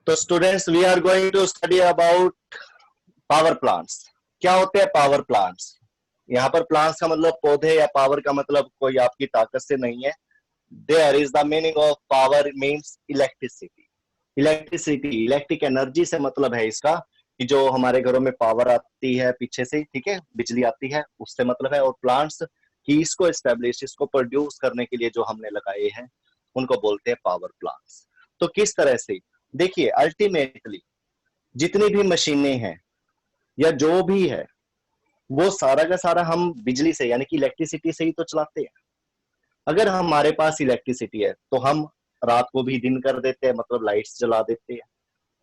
तो students we are going to study about power plants. क्या होते हैं पावर प्लांट्स? यहाँ पर प्लांट्स का मतलब पौधे, या पावर का मतलब कोई आपकी ताकत से नहीं है। There is the meaning of power means electricity. Electricity, electric energy से मतलब है इसका कि जो हमारे घरों में पावर आती है पीछे से, ठीक है, बिजली आती है, उससे मतलब है। और प्लांट्स की इसको एस्टेब्लिश, इसको प्रोड्यूस करने के लिए जो हमने लगाए हैं उनको बोलते हैं पावर प्लांट्स। तो किस तरह से, देखिए अल्टीमेटली जितनी भी मशीनें हैं या जो भी है वो सारा का सारा हम बिजली से यानी कि इलेक्ट्रिसिटी से ही तो चलाते हैं। अगर हमारे पास इलेक्ट्रिसिटी है तो हम रात को भी दिन कर देते हैं, मतलब लाइट्स जला देते हैं।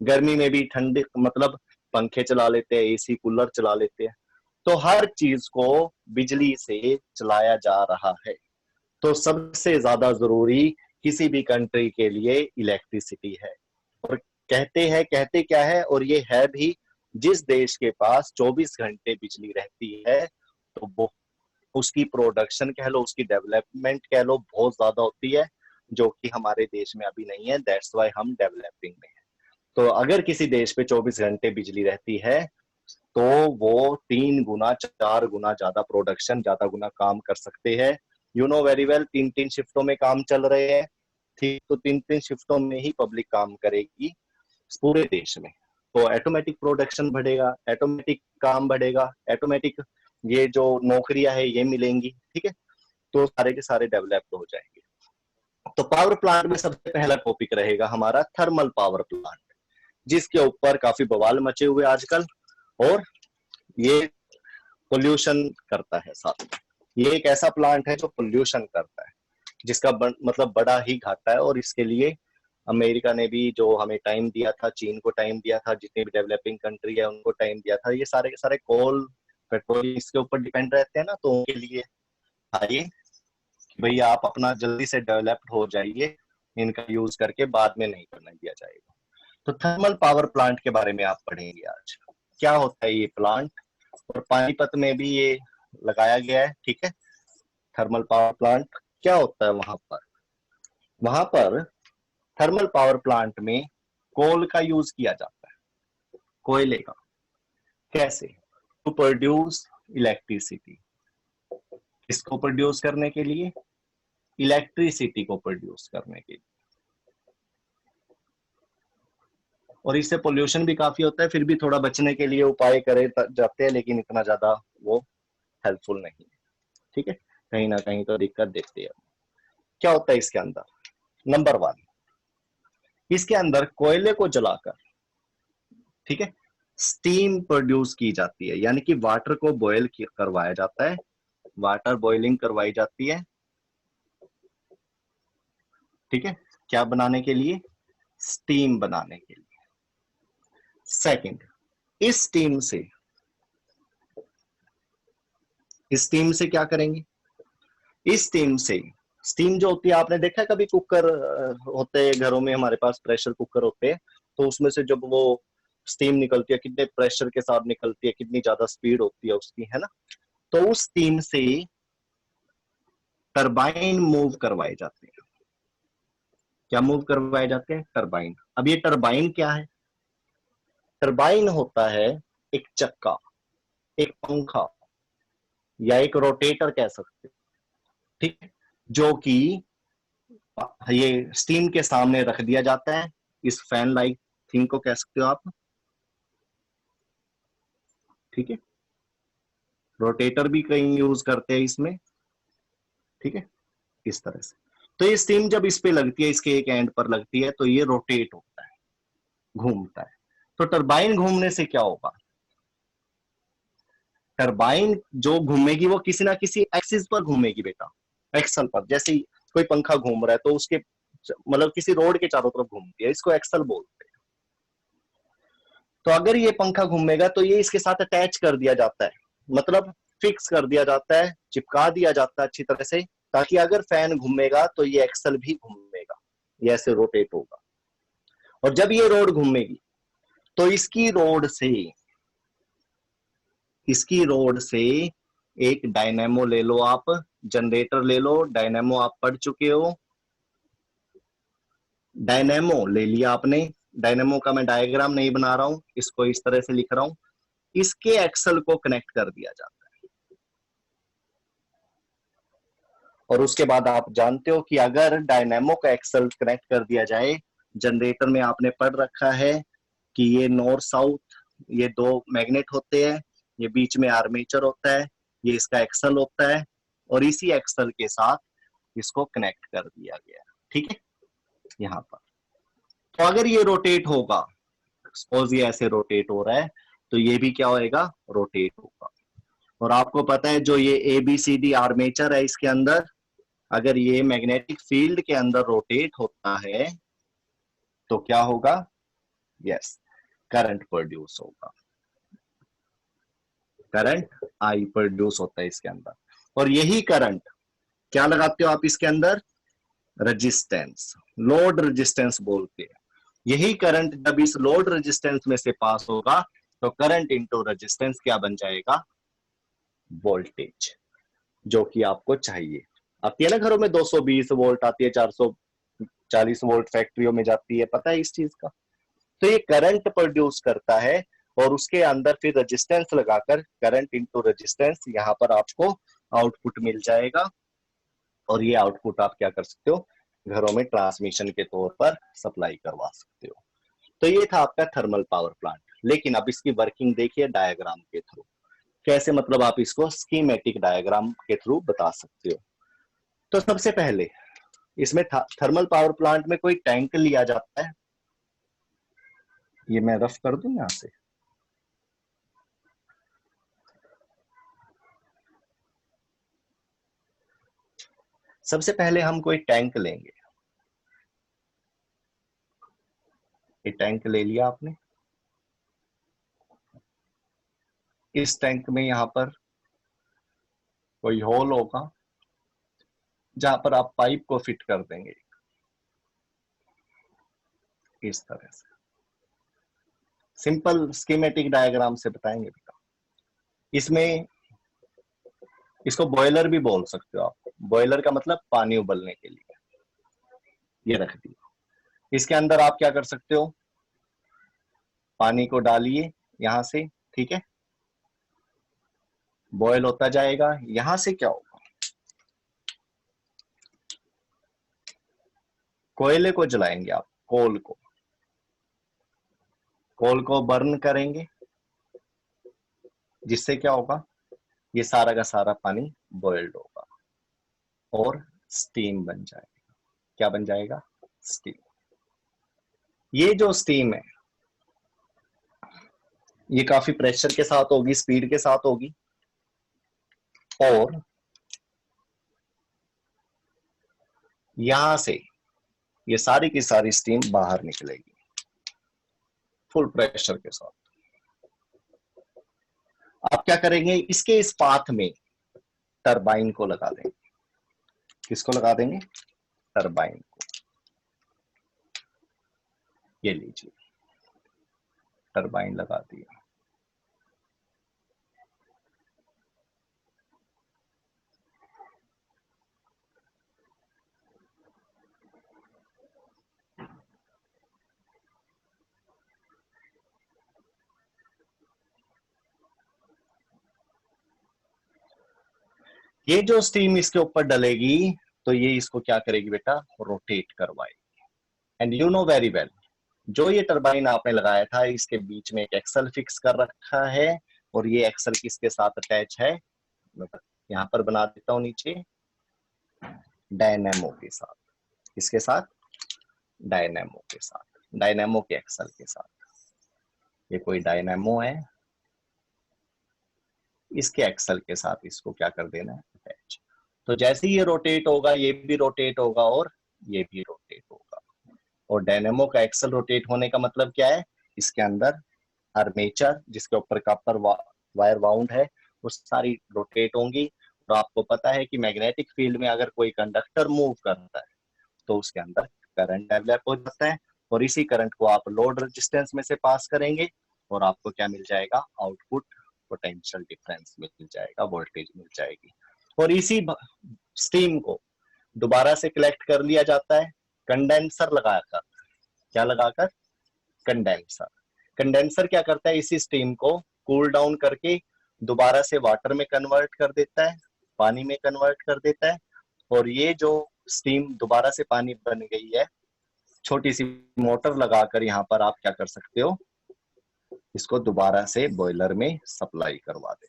गर्मी में भी ठंडे मतलब पंखे चला लेते हैं, एसी कूलर चला लेते हैं। तो हर चीज को बिजली से चलाया जा रहा है। तो सबसे ज्यादा जरूरी किसी भी कंट्री के लिए इलेक्ट्रिसिटी है। और कहते क्या है, और ये है भी, जिस देश के पास 24 घंटे बिजली रहती है तो वो उसकी प्रोडक्शन कह लो, उसकी डेवलपमेंट कह लो, बहुत ज्यादा होती है, जो कि हमारे देश में अभी नहीं है। दैट्स वाई हम डेवलपिंग में है। तो अगर किसी देश पे 24 घंटे बिजली रहती है तो वो 3 गुना 4 गुना ज्यादा प्रोडक्शन, ज्यादा गुना काम कर सकते हैं। यू नो वेरी वेल, 3-3 शिफ्टों में काम चल रहे हैं, ठीक, तो 3-3 शिफ्टों में ही पब्लिक काम करेगी पूरे देश में। तो ऑटोमेटिक प्रोडक्शन बढ़ेगा, ऑटोमेटिक काम बढ़ेगा, ऑटोमेटिक ये जो नौकरियां है ये मिलेंगी, ठीक है। तो सारे के सारे डेवलप्ड हो जाएंगे। तो पावर प्लांट में सबसे पहला टॉपिक रहेगा हमारा थर्मल पावर प्लांट, जिसके ऊपर काफी बवाल मचे हुए आजकल, और ये पोल्यूशन करता है साथ में। ये एक ऐसा प्लांट है जो पोल्यूशन करता है, जिसका मतलब बड़ा ही घाटा है। और इसके लिए अमेरिका ने भी जो हमें टाइम दिया था, चीन को टाइम दिया था, जितनी भी डेवलपिंग कंट्री है उनको टाइम दिया था। ये सारे के सारे कोल, पेट्रोल इसके ऊपर डिपेंड रहते हैं ना, तो उनके लिए आइए कि भैया आप अपना जल्दी से डेवलप्ड हो जाइए, इनका यूज करके बाद में नहीं करने दिया जाएगा। तो थर्मल पावर प्लांट के बारे में आप पढ़ेंगे आज। क्या होता है ये प्लांट, और पानीपत में भी ये लगाया गया है, ठीक है। थर्मल पावर प्लांट क्या होता है वहां पर थर्मल पावर प्लांट में कोल का यूज किया जाता है, कोयले का। कैसे? To produce electricity. इसको प्रोड्यूस करने के लिए, इलेक्ट्रिसिटी को प्रोड्यूस करने के लिए। और इससे पोल्यूशन भी काफी होता है, फिर भी थोड़ा बचने के लिए उपाय करे जाते हैं, लेकिन इतना ज्यादा वो हेल्पफुल नहीं है, ठीक है। कहीं ना कहीं तो दिक्कत देखते हैं। क्या होता है इसके अंदर? नंबर 1, इसके अंदर कोयले को जलाकर, ठीक है, स्टीम प्रोड्यूस की जाती है, यानी कि वाटर को बॉयल करवाया जाता है, वाटर बॉइलिंग करवाई जाती है, ठीक है। क्या बनाने के लिए? स्टीम बनाने के लिए। सेकंड, इस स्टीम से क्या करेंगे? इस स्टीम से, स्टीम जो होती है, आपने देखा है कभी कुकर होते हैं घरों में, हमारे पास प्रेशर कुकर होते हैं, तो उसमें से जब वो स्टीम निकलती है, कितने प्रेशर के साथ निकलती है, कितनी ज्यादा स्पीड होती है उसकी, है ना। तो उस स्टीम से टरबाइन मूव करवाए जाते हैं। क्या मूव करवाए जाते हैं? टरबाइन। अब ये टरबाइन क्या है? टरबाइन होता है एक चक्का, एक पंखा, या एक रोटेटर कह सकते हैं, ठीक है, जो कि ये स्टीम के सामने रख दिया जाता है। इस फैन लाइक थिंग को कह सकते हो आप, ठीक है। रोटेटर भी कहीं यूज करते हैं इसमें, ठीक है, इस तरह से। तो ये स्टीम जब इस पे लगती है, इसके एक एंड पर लगती है, तो ये रोटेट होता है, घूमता है। तो टरबाइन घूमने से क्या होगा? टरबाइन जो घूमेगी वो किसी ना किसी एक्सिस पर घूमेगी बेटा, एक्सल पर। जैसे ही कोई पंखा घूम रहा है तो उसके मतलब किसी रोड के चारों तरफ घूमती है, इसको एक्सल बोलते हैं। तो अगर ये पंखा घूमेगा तो ये इसके साथ अटैच कर दिया जाता है, मतलब फिक्स कर दिया जाता है, चिपका दिया जाता है अच्छी तरह से, ताकि अगर फैन घूमेगा तो ये एक्सल भी घूमेगा, ये ऐसे रोटेट होगा। और जब ये रोड घूमेगी तो इसकी रोड से एक डायनेमो ले लो आप, जनरेटर ले लो, डायनेमो आप पढ़ चुके हो, डायनेमो ले लिया आपने, डायनेमो का मैं डायग्राम नहीं बना रहा हूं, इसको इस तरह से लिख रहा हूं, इसके एक्सल को कनेक्ट कर दिया जाता है। और उसके बाद आप जानते हो कि अगर डायनेमो का एक्सल कनेक्ट कर दिया जाए, जनरेटर में आपने पढ़ रखा है कि ये नॉर्थ साउथ, ये दो मैग्नेट होते हैं, ये बीच में आर्मेचर होता है, ये इसका एक्सल होता है, और इसी एक्सल के साथ इसको कनेक्ट कर दिया गया। ठीक है, यहां पर तो अगर ये रोटेट होगा, सपोज ये ऐसे रोटेट हो रहा है, तो ये भी क्या होएगा, रोटेट होगा। और आपको पता है जो ये ABCD आर्मेचर है, इसके अंदर अगर ये मैग्नेटिक फील्ड के अंदर रोटेट होता है तो क्या होगा, यस, करंट प्रोड्यूस होगा, करंट आई प्रोड्यूस होता है इसके अंदर। और यही करंट क्या लगाते हो आप इसके अंदर, रेजिस्टेंस, लोड रेजिस्टेंस बोलते हैं। यही करंट जब इस लोड रेजिस्टेंस में से पास होगा तो करंट इंटू रेजिस्टेंस क्या बन जाएगा, वोल्टेज, जो कि आपको चाहिए। आती है ना घरों में 220 वोल्ट आती है, 440 वोल्ट फैक्ट्रियों में जाती है, पता है इस चीज का। तो ये करंट प्रोड्यूस करता है और उसके अंदर फिर रेजिस्टेंस लगाकर करंट इंटू रेजिस्टेंस यहाँ पर आपको आउटपुट मिल जाएगा। और ये आउटपुट आप क्या कर सकते हो, घरों में ट्रांसमिशन के तौर पर सप्लाई करवा सकते हो। तो ये था आपका थर्मल पावर प्लांट। लेकिन अब इसकी वर्किंग देखिए डायग्राम के थ्रू, कैसे मतलब आप इसको स्कीमेटिक डायग्राम के थ्रू बता सकते हो। तो सबसे पहले इसमें थर्मल पावर प्लांट में कोई टैंक लिया जाता है, ये मैं रफ कर दूं यहां से। सबसे पहले हम कोई टैंक लेंगे, ये टैंक ले लिया आपने। इस टैंक में यहां पर कोई होल होगा जहां पर आप पाइप को फिट कर देंगे इस तरह से। सिंपल स्कीमेटिक डायग्राम से बताएंगे बेटा। इसमें इसको बॉयलर भी बोल सकते हो आप, बॉयलर का मतलब पानी उबलने के लिए। ये रख दिया, इसके अंदर आप क्या कर सकते हो, पानी को डालिए यहां से, ठीक है, बॉयल होता जाएगा। यहां से क्या होगा, कोयले को जलाएंगे आप, कोल को बर्न करेंगे, जिससे क्या होगा, ये सारा का सारा पानी बॉइल्ड होगा और स्टीम बन जाएगा। क्या बन जाएगा, स्टीम। ये जो स्टीम है ये काफी प्रेशर के साथ होगी, स्पीड के साथ होगी, और यहां से ये सारी की सारी स्टीम बाहर निकलेगी फुल प्रेशर के साथ। आप क्या करेंगे, इसके इस पाथ में टरबाइन को लगा देंगे। किसको लगा देंगे, टरबाइन को। ये लीजिए, टरबाइन लगा दिया। ये जो स्टीम इसके ऊपर डलेगी तो ये इसको क्या करेगी बेटा, रोटेट करवाएगी। And you know very well, जो ये टरबाइन आपने लगाया था इसके बीच में एक एक्सल फिक्स कर रखा है, और ये एक्सल किसके साथ अटैच है, यहां पर बना देता हूं नीचे, डायनेमो के साथ। किसके साथ, डायनेमो के साथ, डायनेमो के एक्सल के साथ। ये कोई डायनेमो है, इसके एक्सल के साथ इसको क्या कर देना है, अटैच। तो जैसे ही ये रोटेट होगा ये भी रोटेट होगा और ये भी रोटेट होगा। और डायनेमो का एक्सल रोटेट होने का मतलब क्या है, इसके अंदर आर्मेचर जिसके ऊपर कॉपर वायर वाउंड है वो सारी रोटेट होंगी। और आपको पता है कि मैग्नेटिक फील्ड में अगर कोई कंडक्टर मूव करता है तो उसके अंदर करंट डेवलप हो जाता है, और इसी करंट को आप लोड रेजिस्टेंस में से पास करेंगे और आपको क्या मिल जाएगा, आउटपुट पोटेंशियल डिफरेंस मिल जाएगा, वोल्टेज मिल जाएगी। और इसी स्टीम को दोबारा से कलेक्ट कर लिया जाता है कंडेंसर लगाकर। क्या लगाकर, कंडेंसर। कंडेंसर क्या करता है, इसी स्टीम को कूल डाउन करके दोबारा से वाटर में कन्वर्ट कर देता है, पानी में कन्वर्ट कर देता है, और ये जो स्टीम दोबारा से पानी बन गई है, छोटी सी मोटर लगाकर यहाँ पर आप क्या कर सकते हो, इसको दोबारा से बॉयलर में सप्लाई करवा दे।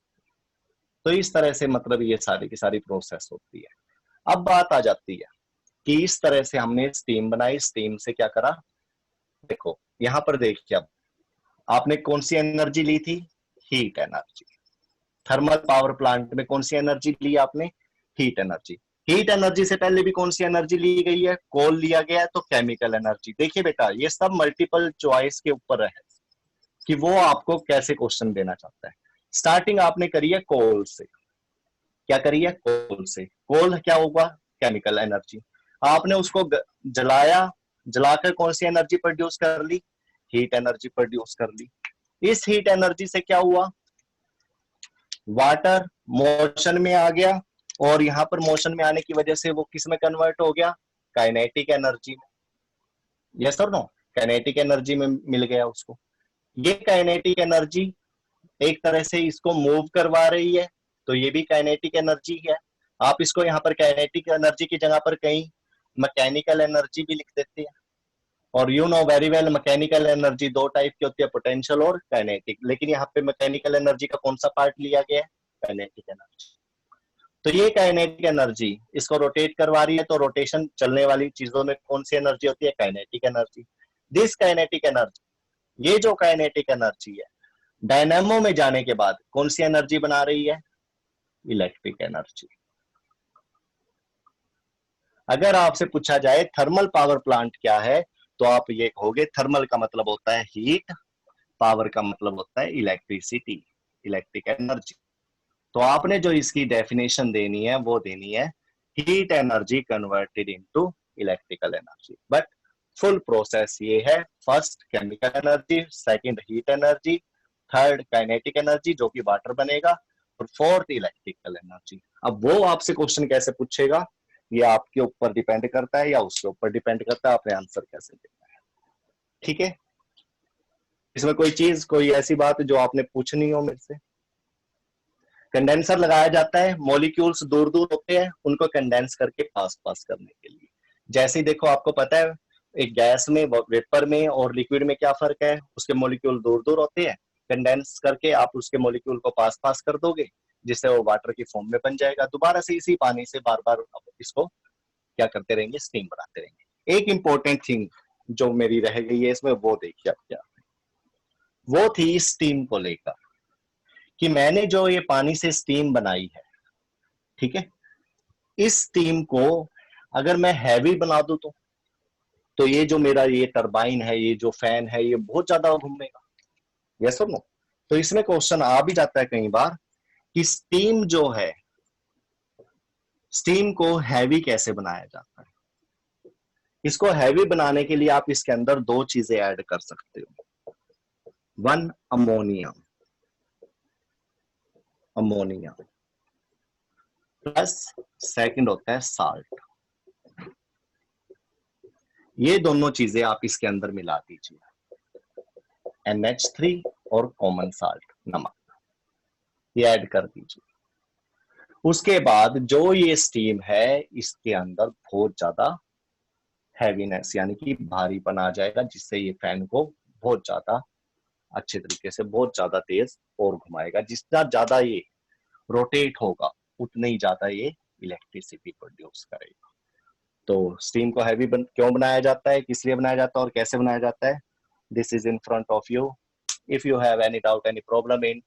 तो इस तरह से मतलब ये सारी की सारी प्रोसेस होती है। अब बात आ जाती है कि इस तरह से हमने स्टीम बनाई, स्टीम से क्या करा, देखो यहां पर देखिए, अब आपने कौन सी एनर्जी ली थी, heat energy. Thermal power plant में कौन सी एनर्जी ली आपने, हीट एनर्जी। हीट एनर्जी से पहले भी कौन सी एनर्जी ली गई है, कोल लिया गया है, तो केमिकल एनर्जी। देखिए बेटा, ये सब मल्टीपल चॉइस के ऊपर है कि वो आपको कैसे क्वेश्चन देना चाहता है। स्टार्टिंग आपने करी है कोल से, क्या करी है, कोल से। कोल क्या होगा, केमिकल एनर्जी। आपने उसको जलाया, जलाकर कौन सी एनर्जी प्रोड्यूस कर ली, हीट एनर्जी प्रोड्यूस कर ली। इस हीट एनर्जी से क्या हुआ, वाटर मोशन में आ गया, और यहां पर मोशन में आने की वजह से वो किस में कन्वर्ट हो गया, काइनेटिक एनर्जी में। यस और नो, काइनेटिक एनर्जी में मिल गया उसको। ये काइनेटिक एनर्जी एक तरह से इसको मूव करवा रही है, तो ये भी काइनेटिक एनर्जी है। आप इसको यहाँ पर काइनेटिक एनर्जी की जगह पर कहीं मैकेनिकल एनर्जी भी लिख देते हैं। और you know very well, mechanical energy दो टाइप की होती है, पोटेंशियल और काइनेटिक। लेकिन यहाँ पे मैकेनिकल एनर्जी का कौन सा पार्ट लिया गया है, काइनेटिक एनर्जी। तो ये काइनेटिक एनर्जी इसको रोटेट करवा रही है, तो रोटेशन चलने वाली चीजों में कौन सी एनर्जी होती है, kinetic energy. This kinetic energy, ये जो काइनेटिक एनर्जी है, डायनेमो में जाने के बाद कौन सी एनर्जी बना रही है, इलेक्ट्रिक एनर्जी। अगर आपसे पूछा जाए थर्मल पावर प्लांट क्या है, तो आप ये कहोगे थर्मल का मतलब होता है हीट, पावर का मतलब होता है इलेक्ट्रिसिटी, इलेक्ट्रिक एनर्जी। तो आपने जो इसकी डेफिनेशन देनी है वो देनी है heat energy converted into electrical energy. But full process ये है, first chemical energy, second heat energy, third kinetic energy जो कि वाटर बनेगा, और फोर्थ इलेक्ट्रिकल एनर्जी। अब वो आपसे क्वेश्चन कैसे पूछेगा, ये आपके ऊपर डिपेंड करता है या उसके ऊपर डिपेंड करता है, आपने आंसर कैसे देना है। ठीक है, इसमें कोई चीज, कोई ऐसी बात जो आपने पूछनी हो मेरे से। कंडेंसर लगाया जाता है, मॉलिक्यूल्स दूर दूर होते हैं, उनको कंडेंस करके पास पास करने के लिए। जैसे ही देखो, आपको पता है एक गैस में, वेपर में और लिक्विड में क्या फर्क है, उसके मॉलिक्यूल दूर दूर होते हैं, कंडेंस करके आप उसके मॉलिक्यूल को पास पास कर दोगे, जिससे वो वाटर की फॉर्म में बन जाएगा। दोबारा से इसी पानी से बार बार इसको क्या करते रहेंगे, स्टीम बनाते रहेंगे। एक इंपॉर्टेंट थिंग जो मेरी रह गई है इसमें, वो देखिए आप क्या, वो थी स्टीम को लेकर, कि मैंने जो ये पानी से स्टीम बनाई है, ठीक है, इस स्टीम को अगर मैं हैवी बना दूं तो ये जो मेरा ये टरबाइन है, ये जो फैन है, ये बहुत ज्यादा घूमेगा। यस और नो। तो इसमें क्वेश्चन आ भी जाता है कई बार कि स्टीम जो है, स्टीम को हैवी कैसे बनाया जाता है। इसको हैवी बनाने के लिए आप इसके अंदर दो चीजें ऐड कर सकते हो, one ammonia, ammonia plus second होता है साल्ट। ये दोनों चीजें आप इसके अंदर मिला दीजिए, NH3 और कॉमन साल्ट, नमक, ये ऐड कर दीजिए। उसके बाद जो ये स्टीम है, इसके अंदर बहुत ज्यादा हैवीनेस यानी कि भारीपन आ जाएगा, जिससे ये फैन को बहुत ज्यादा अच्छे तरीके से, बहुत ज्यादा तेज और घुमाएगा। जितना ज्यादा ये रोटेट होगा, उतने ही ज्यादा ये इलेक्ट्रिसिटी प्रोड्यूस करेगा। तो स्टीम को हैवी क्यों बनाया जाता है, किस लिए बनाया जाता है और कैसे बनाया जाता है, this is in front of you. If you have any doubt, any problem in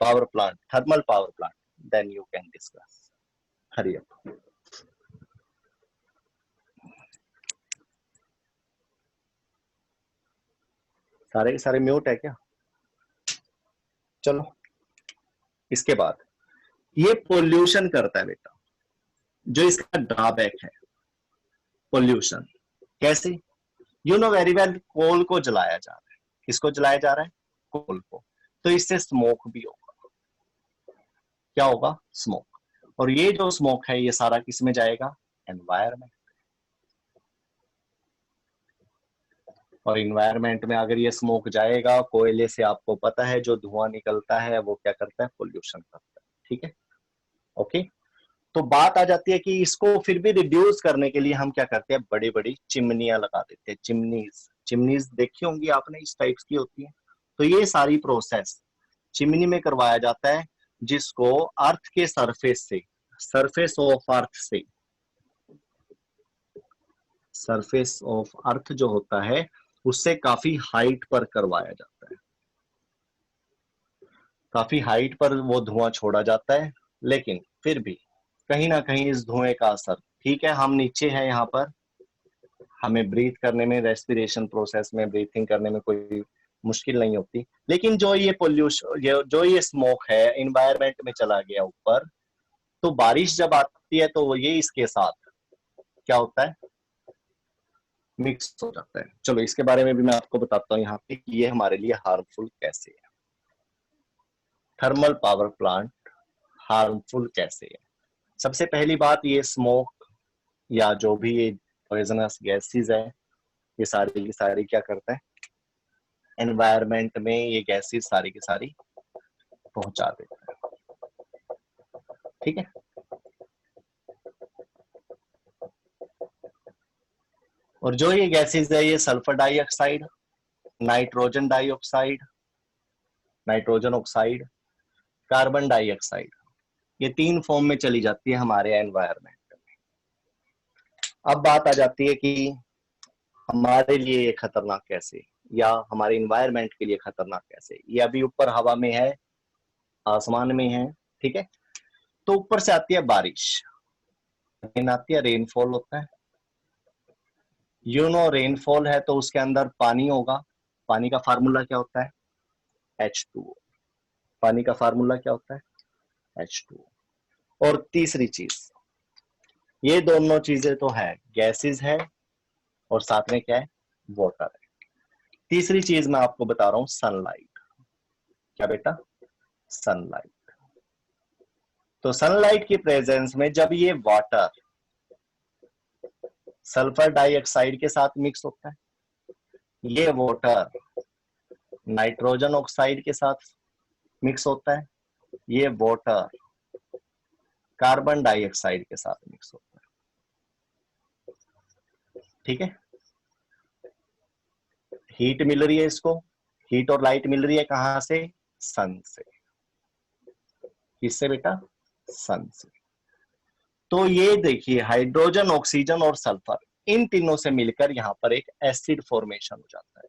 power plant, thermal power plant, then you can discuss. Hurry up. सारे के सारे म्यूट है क्या, चलो। इसके बाद ये पोल्यूशन करता है बेटा, जो इसका ड्रॉबैक है, पोल्यूशन कैसे, यू नो वेरी वेल, कोल को जलाया जा रहा है। किसको जलाया जा रहा है, कोल को, तो इससे स्मोक भी होगा। क्या होगा, स्मोक। और ये जो स्मोक है, ये सारा किस में जाएगा, एनवायरमेंट। और इन्वायरमेंट में अगर ये स्मोक जाएगा, कोयले से आपको पता है जो धुआं निकलता है वो क्या करता है, पोल्यूशन करता है। ठीक है, ओके। तो बात आ जाती है कि इसको फिर भी रिड्यूस करने के लिए हम क्या करते हैं, बड़ी बड़ी चिमनियां लगा देते हैं। चिमनीज, चिमनीज देखी होंगी आपने, इस टाइप्स की होती है। तो ये सारी प्रोसेस चिमनी में करवाया जाता है, जिसको अर्थ के सरफेस से, सरफेस ऑफ अर्थ से, सरफेस ऑफ अर्थ जो होता है उससे काफी हाइट पर करवाया जाता है। काफी हाइट पर वो धुआं छोड़ा जाता है, लेकिन फिर भी कहीं ना कहीं इस धुएं का असर, ठीक है हम नीचे हैं यहाँ पर, हमें ब्रीथ करने में, रेस्पिरेशन प्रोसेस में, ब्रीथिंग करने में कोई मुश्किल नहीं होती, लेकिन जो ये पोल्यूशन, जो ये स्मोक है इन्वायरमेंट में चला गया ऊपर, तो बारिश जब आती है तो ये इसके साथ क्या होता है, मिक्स हो जाता है। चलो इसके बारे में भी मैं आपको बताता हूँ यहाँ पे कि ये हमारे लिए हार्मफुल कैसे है, थर्मल पावर प्लांट हार्मफुल कैसे है। सबसे पहली बात, ये स्मोक या जो भी ये पॉइजनस गैसेस है, ये सारी की सारी क्या करता है, एनवायरमेंट में ये गैसेस सारी की सारी पहुंचा देता है। ठीक है, और जो ये गैसेस है, ये sulphur dioxide, nitrogen dioxide, nitrogen oxide, carbon dioxide, ये तीन फॉर्म में चली जाती है हमारे एनवायरमेंट में। अब बात आ जाती है कि हमारे लिए ये खतरनाक कैसे, या हमारे इन्वायरमेंट के लिए खतरनाक कैसे। ये अभी ऊपर हवा में है, आसमान में है, ठीक है। तो ऊपर से आती है बारिश, रेन आती है, रेनफॉल होता है। रेनफॉल है तो उसके अंदर पानी होगा। पानी का फार्मूला क्या होता है, H2O। पानी का फार्मूला क्या होता है, H2O। और तीसरी चीज, ये दोनों चीजें तो है, गैसेस है और साथ में क्या है, वाटर है। तीसरी चीज मैं आपको बता रहा हूं, सनलाइट। क्या बेटा, सनलाइट। तो सनलाइट की प्रेजेंस में जब ये वाटर सल्फर डाइऑक्साइड के साथ मिक्स होता है, ये वाटर नाइट्रोजन ऑक्साइड के साथ मिक्स होता है, ये वाटर कार्बन डाइऑक्साइड के साथ मिक्स होता है। ठीक है, हीट मिल रही है इसको, हीट और लाइट मिल रही है कहां से, सन से। किससे बेटा, सन से। तो ये देखिए, हाइड्रोजन, ऑक्सीजन और सल्फर, इन तीनों से मिलकर यहां पर एक एसिड फॉर्मेशन हो जाता है।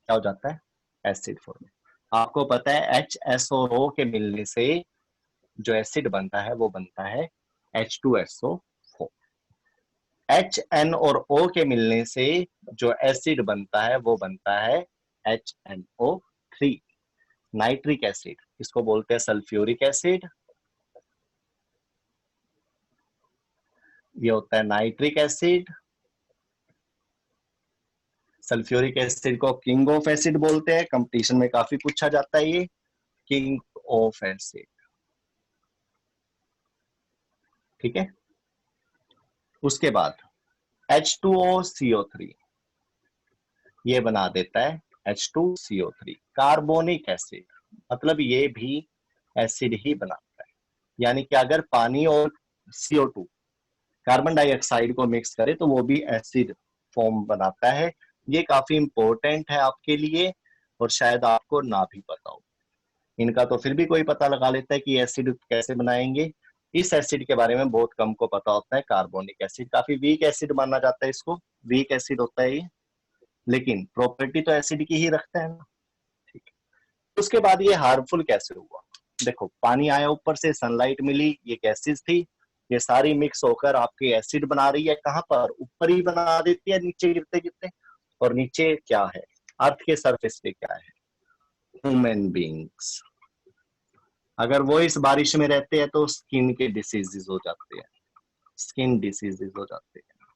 क्या हो जाता है, एसिड फॉर्मेशन। आपको पता है H और O के मिलने से जो एसिड बनता है वो बनता है H2SO4। HN और O के मिलने से जो एसिड बनता है वो बनता है HNO3, नाइट्रिक एसिड। इसको बोलते हैं सल्फ्यूरिक एसिड, ये होता है नाइट्रिक एसिड। सल्फ्यूरिक एसिड को किंग ऑफ एसिड बोलते हैं, कंपटीशन में काफी पूछा जाता है ये, किंग ऑफ एसिड। ठीक है, उसके बाद H2OCO3, ये बना देता है H2CO3, कार्बोनिक एसिड। मतलब ये भी एसिड ही बनाता है। यानी कि अगर पानी और CO2, कार्बन डाइऑक्साइड को मिक्स करे तो वो भी एसिड फॉर्म बनाता है। ये काफी इंपॉर्टेंट है आपके लिए, और शायद आपको ना भी पता हो। इनका तो फिर भी कोई पता लगा लेता है कि एसिड कैसे बनाएंगे। इस एसिड के बारे में बहुत कम को पता होता है, कार्बोनिक एसिड। काफी वीक एसिड माना जाता है इसको, वीक एसिड होता है ये, लेकिन प्रॉपर्टी तो एसिड की ही रखता है ना। ठीक है, उसके बाद ये हार्मफुल कैसे हुआ। देखो, पानी आया ऊपर से, सनलाइट मिली, ये गैसेस थी, ये सारी मिक्स होकर आपकी एसिड बना रही है। कहां पर, ऊपर ही बना देती है, नीचे गिरते गिरते। और नीचे क्या है, अर्थ के सरफेस पे क्या है, ह्यूमन बींग्स। अगर वो इस बारिश में रहते हैं तो स्किन के डिसीजेस हो जाते हैं, स्किन डिसीजेस हो जाते हैं।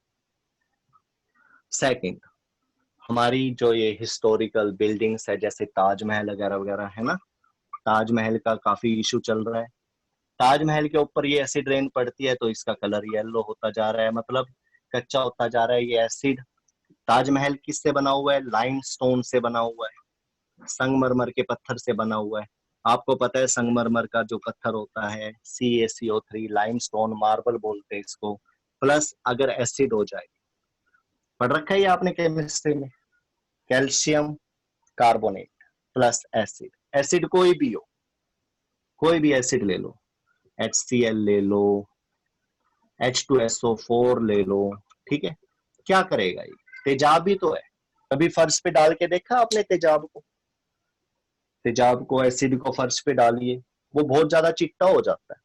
सेकंड, हमारी जो ये हिस्टोरिकल बिल्डिंग्स है, जैसे ताजमहल वगैरह वगैरह है ना, ताजमहल का काफी इशू चल रहा है। ताजमहल के ऊपर ये एसिड रेन पड़ती है तो इसका कलर येलो होता जा रहा है, मतलब कच्चा होता जा रहा है ये एसिड। ताजमहल किससे बना हुआ है? लाइमस्टोन से बना हुआ है, संगमरमर के पत्थर से बना हुआ है। आपको पता है संगमरमर का जो पत्थर होता है CaCO3, लाइमस्टोन मार्बल बोलते हैं इसको, प्लस अगर एसिड हो जाए, पढ़ रखा है ये आपने केमिस्ट्री में, calcium carbonate plus acid, acid कोई भी हो, कोई भी एसिड ले लो, HCl ले लो, H2SO4 ले लो, ठीक है, क्या करेगा ये? तेजाब ही तो है। कभी फर्श पे डाल के देखा आपने तेजाब को? तेजाब को, एसिड को फर्श पे डालिए, वो बहुत ज्यादा चिट्टा हो जाता है,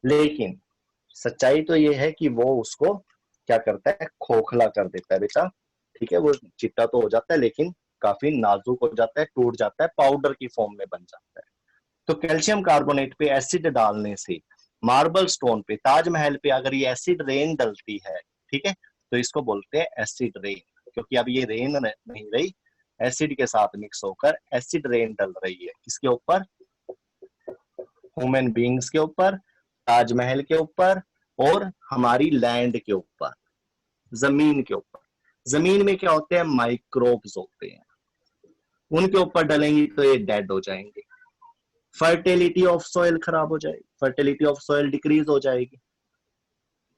लेकिन सच्चाई तो ये है कि वो उसको क्या करता है? खोखला कर देता है बेटा, ठीक है। वो चिट्टा तो हो जाता है लेकिन काफी नाजुक हो जाता है, टूट जाता है, पाउडर की फॉर्म में बन जाता है। तो कैल्शियम कार्बोनेट पे एसिड डालने से मार्बल स्टोन पे, ताजमहल पे अगर ये एसिड रेन डलती है, ठीक है, तो इसको बोलते हैं एसिड रेन, क्योंकि अब ये रेन नहीं रही, एसिड के साथ मिक्स होकर एसिड रेन डल रही है। किसके ऊपर? ह्यूमन बींग्स के ऊपर, ताजमहल के ऊपर, और हमारी लैंड के ऊपर, जमीन के ऊपर। जमीन में क्या होते हैं? माइक्रोब्स होते हैं, उनके ऊपर डलेंगी तो ये डेड हो जाएंगे, फर्टिलिटी ऑफ सॉइल खराब हो जाएगी, फर्टिलिटी ऑफ सॉइल डिक्रीज हो जाएगी,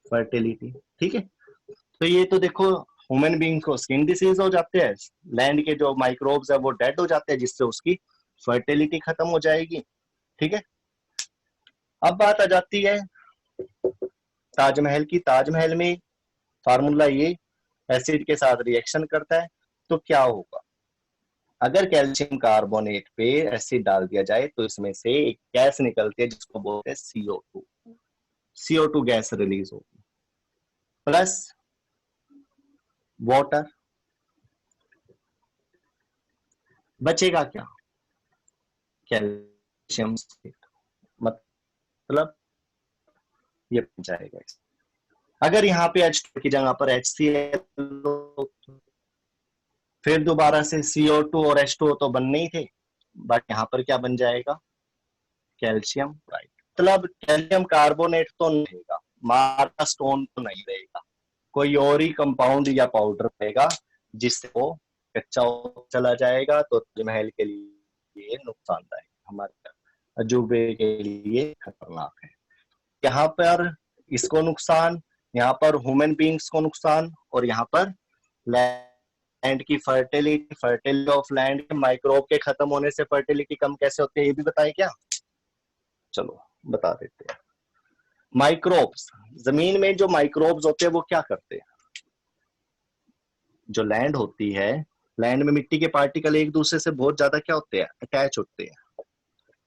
फर्टिलिटी, ठीक है। तो ये तो देखो, ह्यूमन बींग को स्किन डिसीज हो जाते हैं, लैंड के जो माइक्रोब्स है वो डेड हो जाते हैं, जिससे उसकी फर्टिलिटी खत्म हो जाएगी, ठीक है। अब बात आ जाती है ताजमहल की। ताजमहल में फार्मूला ये, एसिड के साथ रिएक्शन करता है तो क्या होगा? अगर कैल्शियम कार्बोनेट पे एसिड डाल दिया जाए तो इसमें से एक गैस निकलती है जिसको बोलते हैं CO2, CO2 गैस रिलीज होगी, प्लस वाटर, बचेगा क्या? कैल्शियम, मतलब ये बन जाएगा। अगर यहाँ पे H2 की जगह पर HCl, फिर दोबारा से CO2 और H2O तो बनने ही थे, बट यहाँ पर क्या बन जाएगा? Calcium, right. मतलब कैल्शियम कार्बोनेट तो नहीं रहेगा, मार्बल स्टोन तो नहीं रहेगा, कोई और ही कंपाउंड या पाउडर रहेगा जिससे वो कच्चा चला जाएगा, तो ताजमहल के लिए नुकसानदायक, हमारे अजूबे के लिए खतरनाक है। यहाँ पर इसको नुकसान, यहाँ पर ह्यूमन बींग्स को नुकसान, और यहाँ पर लैंड की fertility, fertility of land, microbe के खत्म होने से फर्टिलिटी कम कैसे होती है ये भी बताए क्या? चलो बता देते हैं। माइक्रोब्स, जमीन में जो माइक्रोब्स होते हैं वो क्या करते हैं? जो लैंड होती है, लैंड में मिट्टी के पार्टिकल एक दूसरे से बहुत ज्यादा क्या होते हैं? अटैच होते हैं।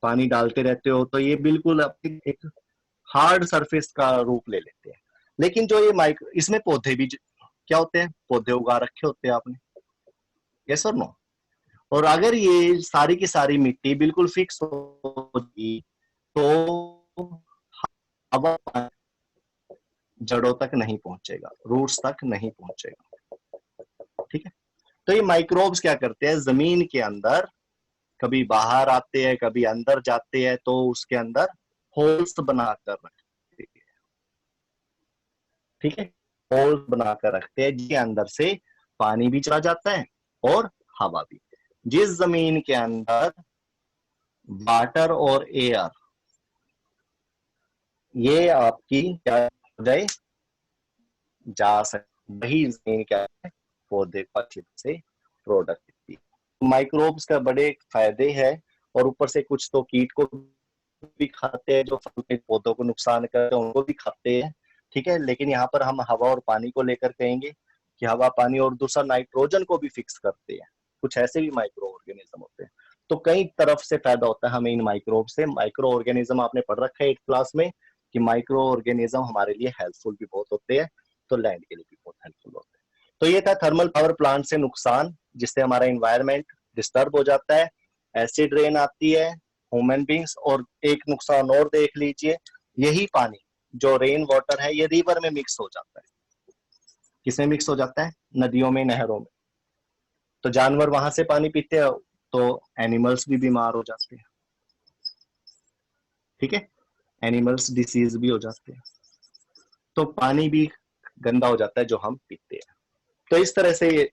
पानी डालते रहते हो तो ये बिल्कुल एक हार्ड सरफेस का रूप ले लेते हैं। लेकिन जो ये माइक्रो, इसमें पौधे भी क्या होते हैं? पौधे उगा रखे होते हैं आपने, यस और नो? और अगर ये सारी की सारी मिट्टी बिल्कुल फिक्स होगी तो हवा जड़ों तक नहीं पहुंचेगा, रूट्स तक नहीं पहुंचेगा, ठीक है। तो ये माइक्रोब्स क्या करते हैं? जमीन के अंदर कभी बाहर आते हैं, कभी अंदर जाते हैं, तो उसके अंदर होल्स बनाकर रखते हैं, ठीक है, होल्स बनाकर रखते हैं जिसके अंदर से पानी भी चला जाता है और हवा भी। जिस जमीन के अंदर वाटर और एयर, ये आपकी क्या हो जाए? जा सकती, वही जमीन क्या है? पौधे को अच्छे से प्रोडक्ट देती है। माइक्रोब्स का बड़े फायदे हैं, और ऊपर से कुछ तो कीट को भी खाते हैं, जो फल के पौधों को नुकसान करते हैं उनको भी खाते हैं, ठीक है। लेकिन यहाँ पर हम हवा और पानी को लेकर कहेंगे कि हवा, पानी और दूसरा नाइट्रोजन को भी फिक्स करते हैं। कुछ ऐसे भी माइक्रो ऑर्गेनिज्म होते हैं। तो कई तरफ से फायदा होता है हमें इन माइक्रोब से। माइक्रो ऑर्गेनिज्म आपने पढ़ रखा है 8th क्लास में कि माइक्रो ऑर्गेनिज्म हमारे लिए हेल्पफुल भी बहुत होते हैं, तो लैंड के लिए भी बहुत हेल्पफुल होते हैं। तो ये था थर्मल पावर प्लांट से नुकसान, जिससे हमारा इन्वायरमेंट डिस्टर्ब हो जाता है, एसिड रेन आती है, ह्यूमन बींग्स, और एक नुकसान और देख लीजिए, यही पानी जो रेन वाटर है ये रिवर में मिक्स हो जाता है। किसमें मिक्स हो जाता है? नदियों में, नहरों में। तो जानवर वहां से पानी पीते हैं तो एनिमल्स भी बीमार हो जाते हैं, ठीक है, एनिमल्स डिसीज भी हो जाते हैं, तो पानी भी गंदा हो जाता है जो हम पीते हैं। तो इस तरह से ये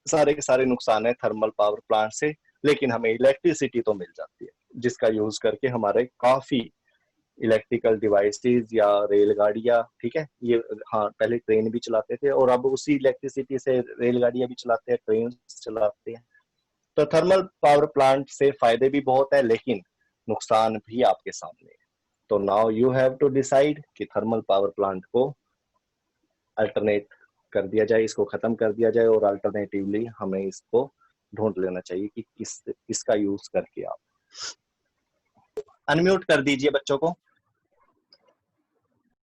सारे के सारे नुकसान है थर्मल पावर प्लांट से, लेकिन हमें इलेक्ट्रिसिटी तो मिल जाती है जिसका यूज करके हमारे काफी इलेक्ट्रिकल डिवाइसेस या रेलगाड़ियां, ठीक है ये, हाँ पहले ट्रेन भी चलाते थे और अब उसी इलेक्ट्रिसिटी से रेलगाड़ियां भी चलाते हैं, ट्रेन चलाते हैं। तो थर्मल पावर प्लांट से फायदे भी बहुत है लेकिन नुकसान भी आपके सामने है। तो now you have to decide कि थर्मल पावर प्लांट को अल्टरनेट कर दिया जाए, इसको खत्म कर दिया जाए, और अल्टरनेटिवली हमें इसको ढूंढ लेना चाहिए कि किसका यूज करके आप। अनम्यूट कर दीजिए बच्चों को।